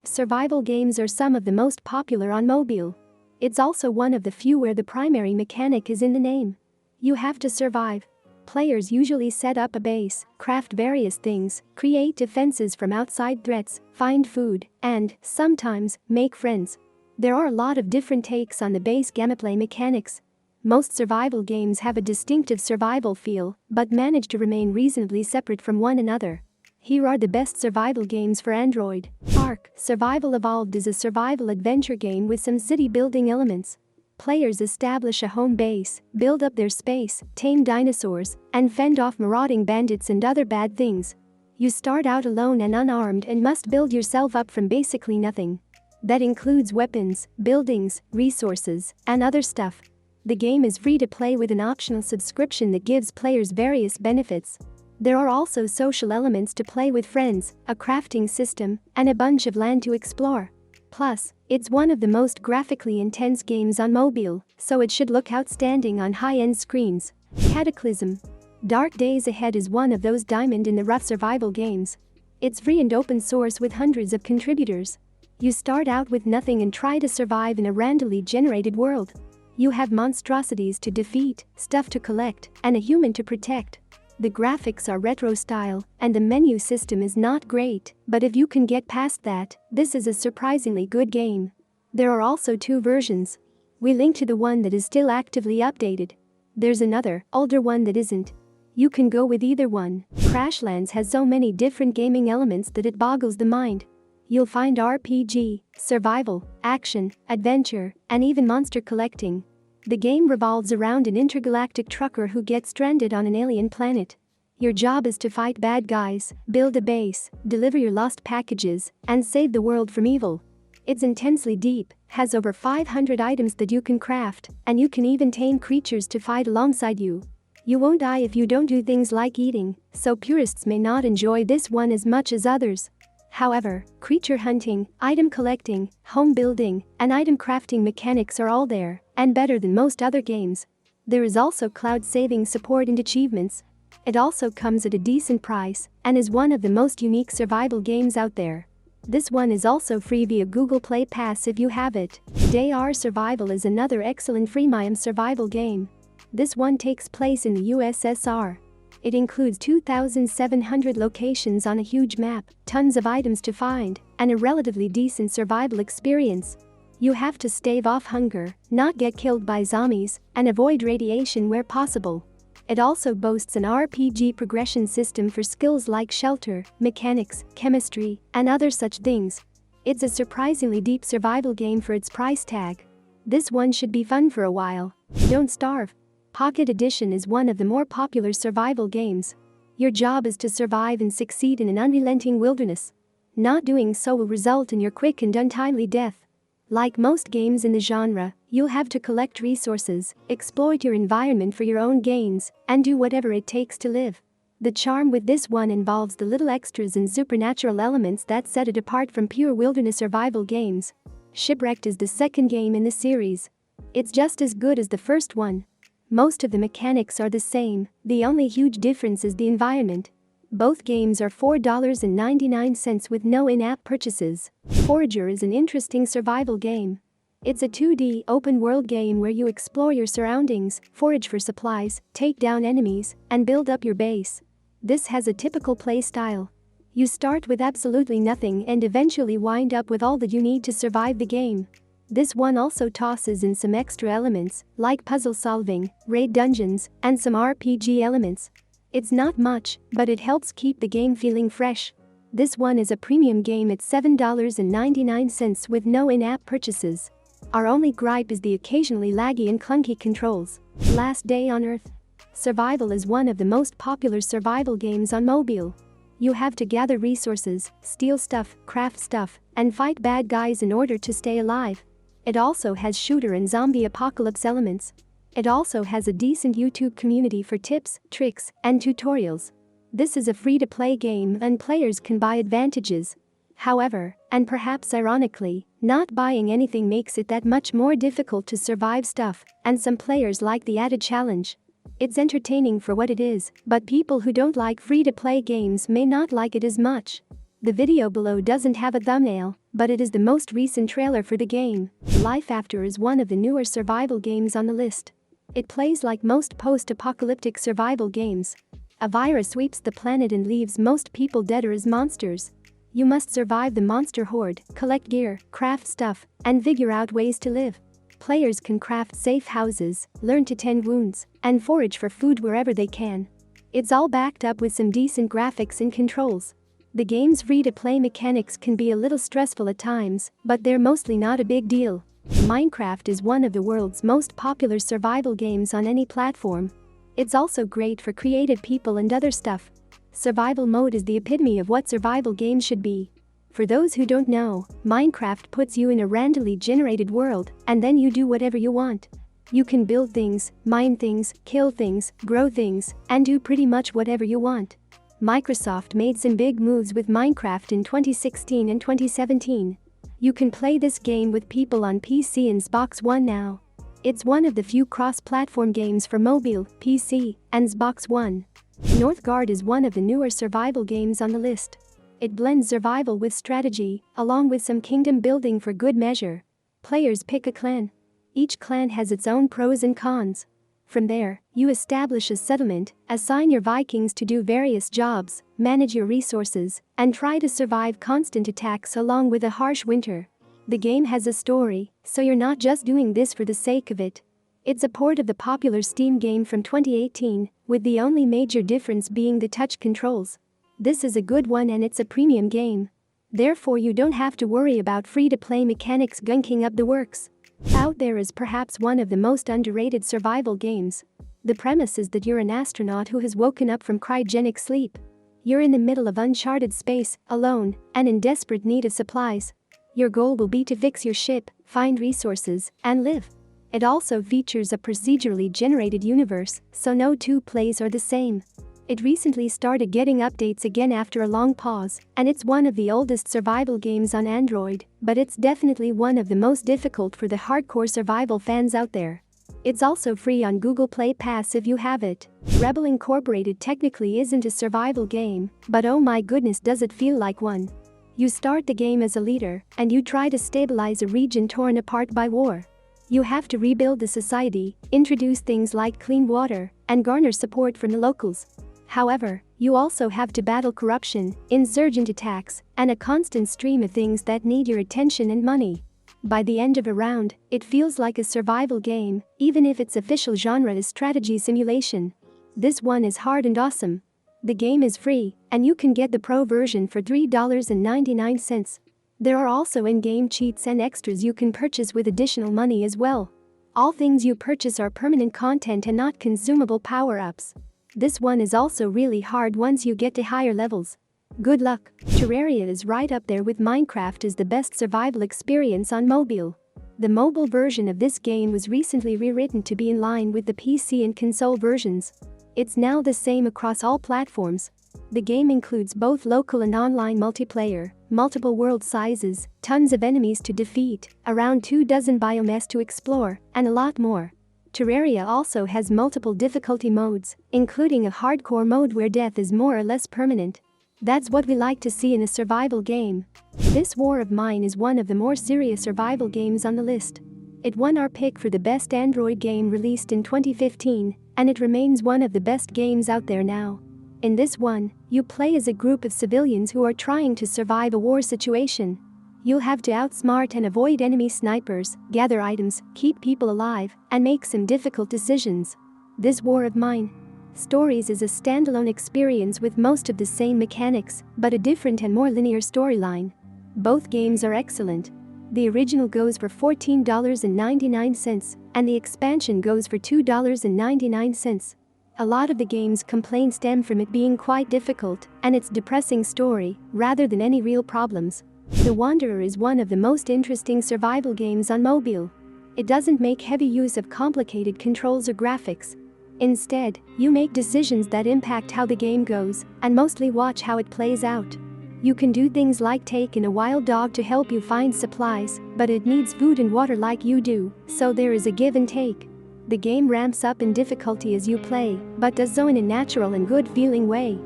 Survival games are some of the most popular on mobile. It's also one of the few where the primary mechanic is in the name. You have to survive. Players usually set up a base, craft various things, create defenses from outside threats, find food, and, sometimes, make friends. There are a lot of different takes on the base gameplay mechanics. Most survival games have a distinctive survival feel, but manage to remain reasonably separate from one another. Here are the best survival games for Android. Ark: Survival Evolved is a survival adventure game with some city building elements. Players establish a home base, build up their space, tame dinosaurs, and fend off marauding bandits and other bad things. You start out alone and unarmed and must build yourself up from basically nothing. That includes weapons, buildings, resources, and other stuff. The game is free to play with an optional subscription that gives players various benefits. There are also social elements to play with friends, a crafting system, and a bunch of land to explore. Plus, it's one of the most graphically intense games on mobile, so it should look outstanding on high-end screens. Cataclysm: Dark Days Ahead is one of those diamond-in-the-rough survival games. It's free and open source with hundreds of contributors. You start out with nothing and try to survive in a randomly generated world. You have monstrosities to defeat, stuff to collect, and a human to protect. The graphics are retro style, and the menu system is not great, but if you can get past that, this is a surprisingly good game. There are also two versions. We link to the one that is still actively updated. There's another, older one that isn't. You can go with either one. Crashlands has so many different gaming elements that it boggles the mind. You'll find RPG, survival, action, adventure, and even monster collecting. The game revolves around an intergalactic trucker who gets stranded on an alien planet. Your job is to fight bad guys, build a base, deliver your lost packages, and save the world from evil. It's intensely deep, has over 500 items that you can craft, and you can even tame creatures to fight alongside you. You won't die if you don't do things like eating, so purists may not enjoy this one as much as others. However, creature hunting, item collecting, home building, and item crafting mechanics are all there, and better than most other games. There is also cloud saving support and achievements. It also comes at a decent price, and is one of the most unique survival games out there. This one is also free via Google Play Pass if you have it. Terraria Survival is another excellent freemium survival game. This one takes place in the USSR. It includes 2,700 locations on a huge map, tons of items to find, and a relatively decent survival experience. You have to stave off hunger, not get killed by zombies, and avoid radiation where possible. It also boasts an RPG progression system for skills like shelter, mechanics, chemistry, and other such things. It's a surprisingly deep survival game for its price tag. This one should be fun for a while. Don't starve. Pocket Edition is one of the more popular survival games. Your job is to survive and succeed in an unrelenting wilderness. Not doing so will result in your quick and untimely death. Like most games in the genre, you'll have to collect resources, exploit your environment for your own gains, and do whatever it takes to live. The charm with this one involves the little extras and supernatural elements that set it apart from pure wilderness survival games. Shipwrecked is the second game in the series. It's just as good as the first one. Most of the mechanics are the same, the only huge difference is the environment. Both games are $4.99 with no in-app purchases. Forager is an interesting survival game. It's a 2D open-world game where you explore your surroundings, forage for supplies, take down enemies, and build up your base. This has a typical play style. You start with absolutely nothing and eventually wind up with all that you need to survive the game. This one also tosses in some extra elements, like puzzle solving, raid dungeons, and some RPG elements. It's not much, but it helps keep the game feeling fresh. This one is a premium game at $7.99 with no in-app purchases. Our only gripe is the occasionally laggy and clunky controls. Last Day on Earth. Survival is one of the most popular survival games on mobile. You have to gather resources, steal stuff, craft stuff, and fight bad guys in order to stay alive. It also has shooter and zombie apocalypse elements. It also has a decent YouTube community for tips, tricks, and tutorials. This is a free-to-play game and players can buy advantages. However, and perhaps ironically, not buying anything makes it that much more difficult to survive stuff, and some players like the added challenge. It's entertaining for what it is, but people who don't like free-to-play games may not like it as much. The video below doesn't have a thumbnail, but it is the most recent trailer for the game. LifeAfter is one of the newer survival games on the list. It plays like most post-apocalyptic survival games. A virus sweeps the planet and leaves most people dead or as monsters. You must survive the monster horde, collect gear, craft stuff, and figure out ways to live. Players can craft safe houses, learn to tend wounds, and forage for food wherever they can. It's all backed up with some decent graphics and controls. The game's free-to-play mechanics can be a little stressful at times, but they're mostly not a big deal. Minecraft is one of the world's most popular survival games on any platform. It's also great for creative people and other stuff. Survival mode is the epitome of what survival games should be. For those who don't know, Minecraft puts you in a randomly generated world, and then you do whatever you want. You can build things, mine things, kill things, grow things, and do pretty much whatever you want. Microsoft made some big moves with Minecraft in 2016 and 2017. You can play this game with people on PC and Xbox One now. It's one of the few cross-platform games for mobile, PC, and Xbox One. Northgard is one of the newer survival games on the list. It blends survival with strategy, along with some kingdom building for good measure. Players pick a clan. Each clan has its own pros and cons. From there, you establish a settlement, assign your Vikings to do various jobs, manage your resources, and try to survive constant attacks along with a harsh winter. The game has a story, so you're not just doing this for the sake of it. It's a port of the popular Steam game from 2018, with the only major difference being the touch controls. This is a good one and it's a premium game. Therefore you don't have to worry about free-to-play mechanics gunking up the works. Out There is perhaps one of the most underrated survival games. The premise is that you're an astronaut who has woken up from cryogenic sleep. You're in the middle of uncharted space, alone, and in desperate need of supplies. Your goal will be to fix your ship, find resources, and live. It also features a procedurally generated universe, so no two plays are the same. It recently started getting updates again after a long pause, and it's one of the oldest survival games on Android, but it's definitely one of the most difficult for the hardcore survival fans out there. It's also free on Google Play Pass if you have it. Rebel Incorporated technically isn't a survival game, but oh my goodness does it feel like one. You start the game as a leader, and you try to stabilize a region torn apart by war. You have to rebuild the society, introduce things like clean water, and garner support from the locals. However, you also have to battle corruption, insurgent attacks, and a constant stream of things that need your attention and money. By the end of a round, it feels like a survival game, even if its official genre is strategy simulation. This one is hard and awesome. The game is free, and you can get the pro version for $3.99. There are also in-game cheats and extras you can purchase with additional money as well. All things you purchase are permanent content and not consumable power-ups. This one is also really hard once you get to higher levels. Good luck. Terraria is right up there with Minecraft as the best survival experience on mobile. The mobile version of this game was recently rewritten to be in line with the PC and console versions. It's now the same across all platforms. The game includes both local and online multiplayer, multiple world sizes, tons of enemies to defeat, around 24 biomes to explore, and a lot more. Terraria also has multiple difficulty modes, including a hardcore mode where death is more or less permanent. That's what we like to see in a survival game. This War of Mine is one of the more serious survival games on the list. It won our pick for the best Android game released in 2015, and it remains one of the best games out there now. In this one, you play as a group of civilians who are trying to survive a war situation. You'll have to outsmart and avoid enemy snipers, gather items, keep people alive, and make some difficult decisions. This War of Mine Stories is a standalone experience with most of the same mechanics, but a different and more linear storyline. Both games are excellent. The original goes for $14.99, and the expansion goes for $2.99. A lot of the game's complaints stem from it being quite difficult and its depressing story, rather than any real problems. The Wanderer is one of the most interesting survival games on mobile. It doesn't make heavy use of complicated controls or graphics. Instead, you make decisions that impact how the game goes, and mostly watch how it plays out. You can do things like take in a wild dog to help you find supplies, but it needs food and water like you do, so there is a give and take. The game ramps up in difficulty as you play, but does so in a natural and good-feeling way.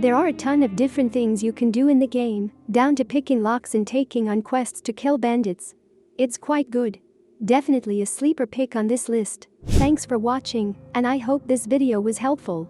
There are a ton of different things you can do in the game, down to picking locks and taking on quests to kill bandits. It's quite good. Definitely a sleeper pick on this list. Thanks for watching, and I hope this video was helpful.